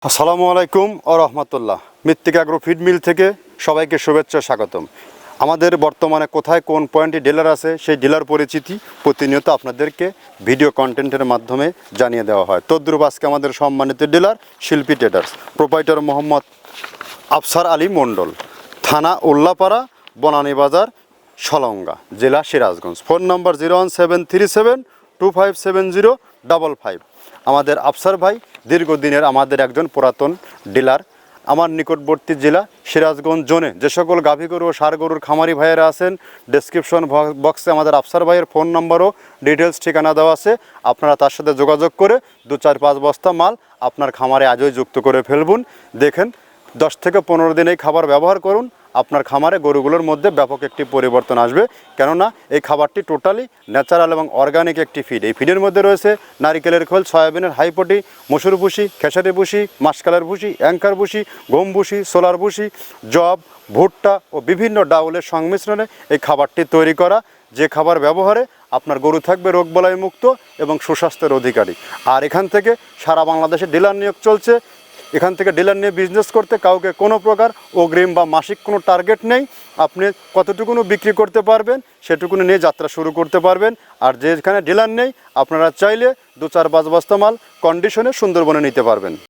আসসালামু আলাইকুম ও রহমতুল্লাহ। মৃত্তিকা অ্যাগ্রো ফিড মিল থেকে সবাইকে শুভেচ্ছা স্বাগতম। আমাদের বর্তমানে কোথায় কোন পয়েন্টে ডিলার আছে সেই ডিলার পরিচিতি প্রতিনিয়ত আপনাদেরকে ভিডিও কন্টেন্টের মাধ্যমে জানিয়ে দেওয়া হয়। তদ্রুপ আজকে আমাদের সম্মানিত ডিলার শিল্পী ট্রেডার্স, প্রোপাইটার মোহাম্মদ আফসার আলী মণ্ডল, থানা উল্লাপাড়া, বনানী বাজার, সলঙ্গা, জেলা সিরাজগঞ্জ। ফোন নম্বর 01737257055। আমাদের আফসার ভাই দীর্ঘদিনের আমাদের একজন পুরাতন ডিলার। আমার নিকটবর্তী জেলা সিরাজগঞ্জ জোনে যে সকল গাভী গরু ও ষাঁড় গরুর খামারি ভাইয়েরা আছেন, ডেসক্রিপশন বক্সে আমাদের আফসার ভাইয়ের ফোন নম্বরও ডিটেলস ঠিকানা দেওয়া আছে। আপনারা তার সাথে যোগাযোগ করে 2-4-5 বস্তা মাল আপনার খামারে আজই যুক্ত করে ফেলবুন। দেখেন 10 থেকে 15 দিন এই খাবার ব্যবহার করুন, আপনার খামারে গরুগুলোর মধ্যে ব্যাপক একটি পরিবর্তন আসবে। কেননা এই খাবারটি টোটালি ন্যাচারাল এবং অর্গানিক একটি ফিড। এই ফিডের মধ্যে রয়েছে নারিকেলের খোল, সয়াবিনের হাইপটি, মসুর ভুসি, খেসারি ভুসি, মাসকালের ভুসি, অ্যাঙ্কার ভুসি, গম ভুসি, সোলার ভুসি, জব, ভুট্টা ও বিভিন্ন ডাউলের সংমিশ্রণে এই খাবারটি তৈরি করা। যে খাবার ব্যবহারে আপনার গরু থাকবে রোগবালাই মুক্ত এবং সুস্বাস্থ্যের অধিকারী। আর এখান থেকে সারা বাংলাদেশে ডিলার নিয়োগ চলছে। এখান থেকে ডিলার নিয়ে বিজনেস করতে কাউকে কোনো প্রকার অগ্রিম বা মাসিক কোনো টার্গেট নেই। আপনি কতটুকুনো বিক্রি করতে পারবেন সেটুকুনো নিয়ে যাত্রা শুরু করতে পারবেন। আর যেখানে ডিলার নেই আপনারা চাইলে 2-4-5 বস্তা মাল কন্ডিশনে সুন্দরবনে নিতে পারবেন।